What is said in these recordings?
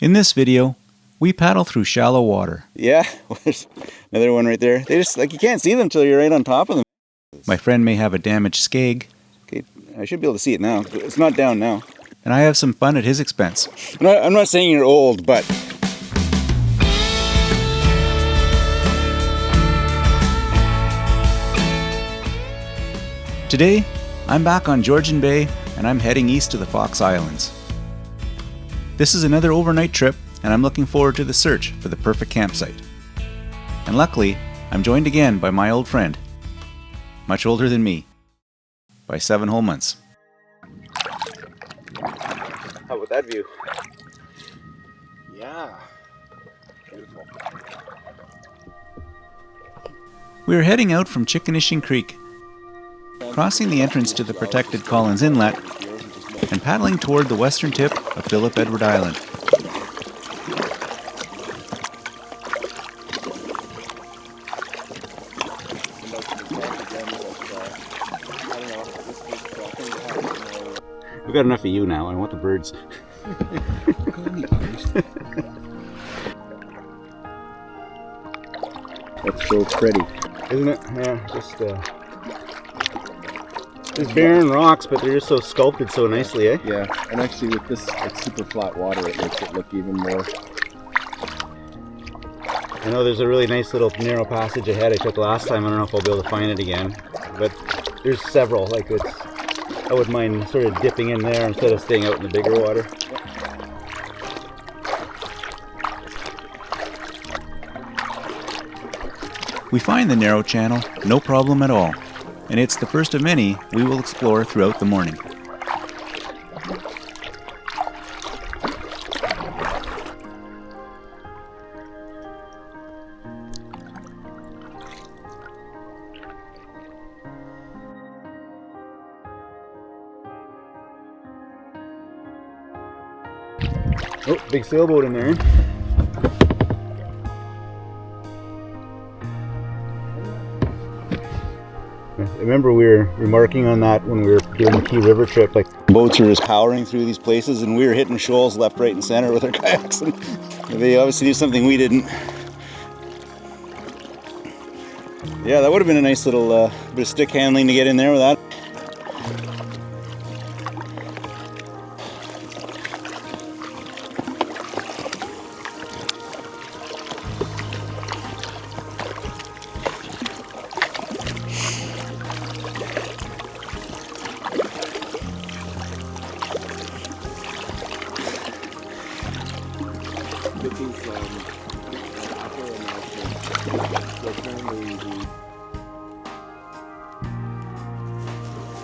In this video, we paddle through shallow water. Yeah, there's another one right there. They just, like, you can't see them until you're right on top of them. My friend may have a damaged skeg. Okay, I should be able to see it now. It's not down now. And I have some fun at his expense. I'm not saying you're old, but... Today, I'm back on Georgian Bay and I'm heading east to the Fox Islands. This is another overnight trip and I'm looking forward to the search for the perfect campsite. And luckily, I'm joined again by my old friend, much older than me, by 7 whole months. How about that view? Yeah. Beautiful. We are heading out from Chikanishing Creek, crossing the entrance to the protected Collins Inlet, and paddling toward the western tip of Phillip Edward Island. We've got enough of you now. I want the birds. That's so pretty, isn't it? Yeah, just there's barren rocks, but they're just so sculpted so nicely, eh? Yeah, and actually with this like super flat water, it makes it look even more. I know there's a really nice little narrow passage ahead I took last time. I don't know if I'll be able to find it again, but there's several. Like I wouldn't mind sort of dipping in there instead of staying out in the bigger water. We find the narrow channel no problem at all, and it's the first of many we will explore throughout the morning. Oh, big sailboat in there. I remember we were remarking on that when we were doing the Key River trip. Like, boats are just powering through these places, and we were hitting shoals left, right, and center with our kayaks. And they obviously do something we didn't. Yeah, that would have been a nice little bit of stick handling to get in there with that.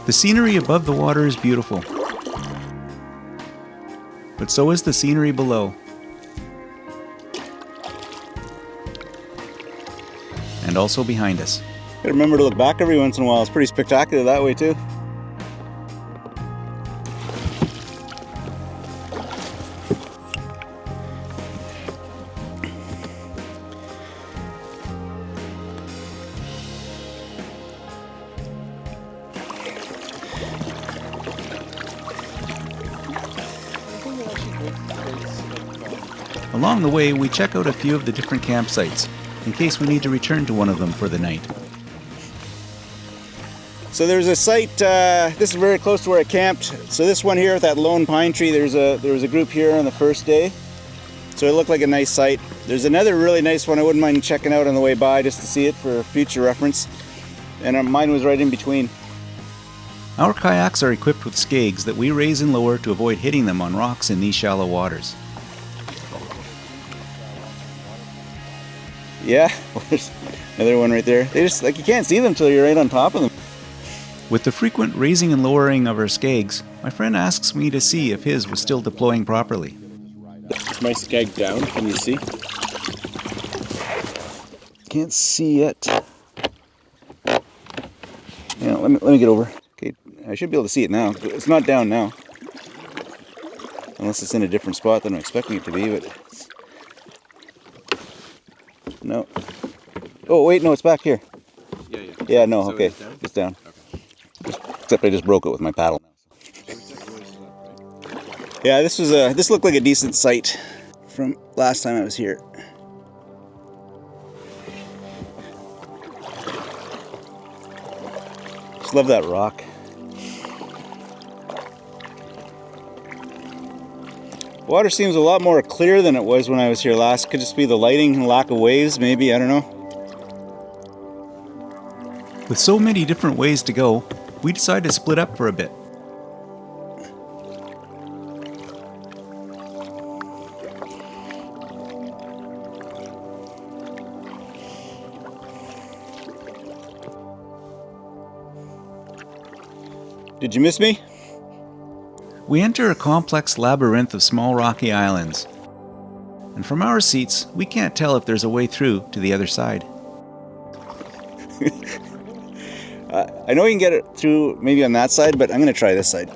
The scenery above the water is beautiful, but so is the scenery below. And also behind us. Gotta remember to look back every once in a while. It's pretty spectacular that way too. Along the way, we check out a few of the different campsites, in case we need to return to one of them for the night. So there's a site, this is very close to where I camped. So this one here with that lone pine tree, there was a group here on the first day. So it looked like a nice site. There's another really nice one I wouldn't mind checking out on the way by just to see it for future reference. And mine was right in between. Our kayaks are equipped with skegs that we raise and lower to avoid hitting them on rocks in these shallow waters. Yeah, there's another one right there. They just, like, you can't see them until you're right on top of them. With the frequent raising and lowering of our skegs, my friend asks me to see if his was still deploying properly. Is my skeg down? Can you see? Can't see it. Yeah, let me get over. Okay, I should be able to see it now. It's not down now. Unless it's in a different spot than I'm expecting it to be, but it's... No. Oh, wait, no, it's back here. Yeah, no, so okay. It's down. Okay. Except I just broke it with my paddle. Yeah, this looked like a decent site from last time I was here. Just love that rock. Water seems a lot more clear than it was when I was here last. Could just be the lighting and lack of waves, maybe, I don't know. With so many different ways to go, we decided to split up for a bit. Did you miss me? We enter a complex labyrinth of small rocky islands. And from our seats, we can't tell if there's a way through to the other side. I know you can get it through maybe on that side, but I'm going to try this side.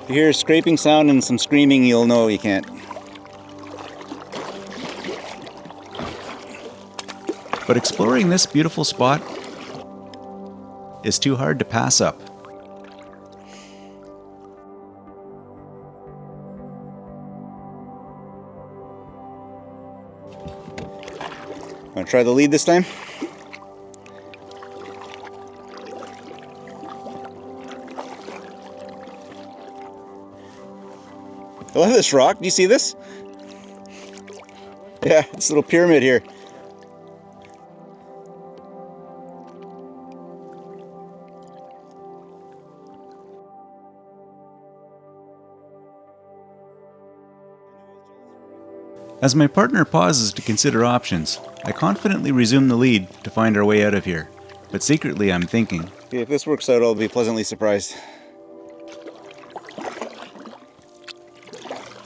If you hear a scraping sound and some screaming, you'll know you can't. But exploring this beautiful spot is too hard to pass up. Want to try the lead this time? I love this rock. Do you see this? Yeah, this little pyramid here. As my partner pauses to consider options, I confidently resume the lead to find our way out of here. But secretly I'm thinking, Okay, if this works out, I'll be pleasantly surprised.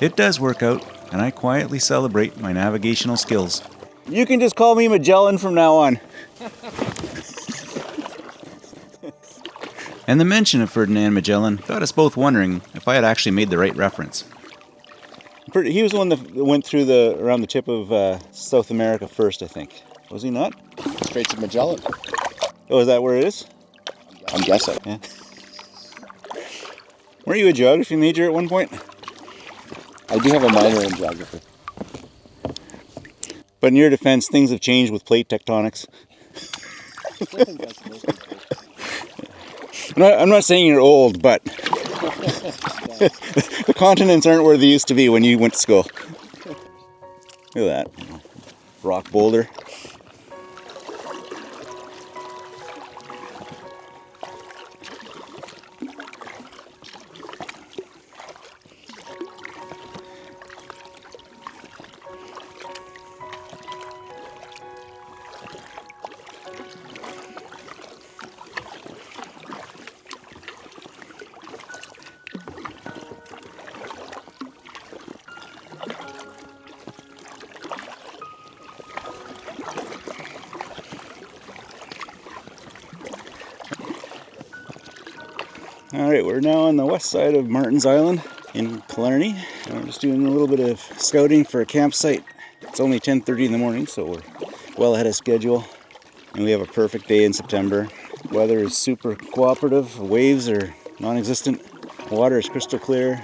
it does work out, and I quietly celebrate my navigational skills. You can just call me Magellan from now on. And the mention of Ferdinand Magellan got us both wondering if I had actually made the right reference. He was the one that went through around the tip of South America first, I think. Was he not? Straits of Magellan. Oh, is that where it is? I'm guessing. Yeah. Were you a geography major at one point? I do have a minor in geography. But in your defense, things have changed with plate tectonics. I'm not saying you're old, but the continents aren't where they used to be when you went to school. Look at that. Rock boulder. Alright, we're now on the west side of Martin's Island in Killarney. And we're just doing a little bit of scouting for a campsite. It's only 10:30 in the morning, so we're well ahead of schedule. And we have a perfect day in September. Weather is super cooperative, waves are non-existent, water is crystal clear.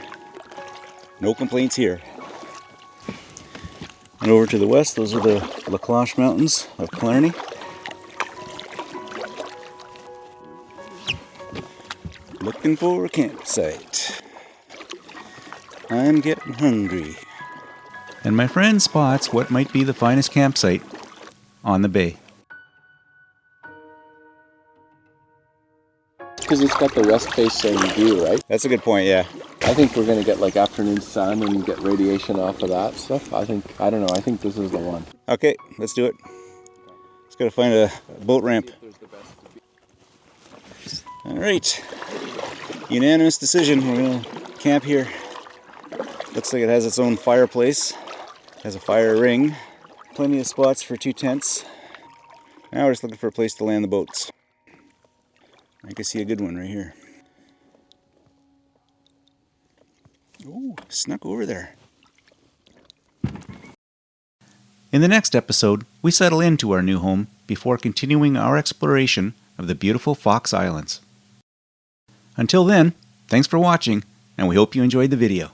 No complaints here. And over to the west, those are the La Cloche Mountains of Killarney. Looking for a campsite. I'm getting hungry. And my friend spots what might be the finest campsite on the bay. Because it's got the west-facing view, right? That's a good point, yeah. I think we're going to get like afternoon sun and get radiation off of that stuff. I think this is the one. Okay, let's do it. Just gotta find a boat ramp. Alright. Unanimous decision. We're gonna camp here. Looks like it has its own fireplace. Has a fire ring. Plenty of spots for 2 tents. Now we're just looking for a place to land the boats. I can see a good one right here. Oh, snuck over there. In the next episode, we settle into our new home before continuing our exploration of the beautiful Fox Islands. Until then, thanks for watching, and we hope you enjoyed the video.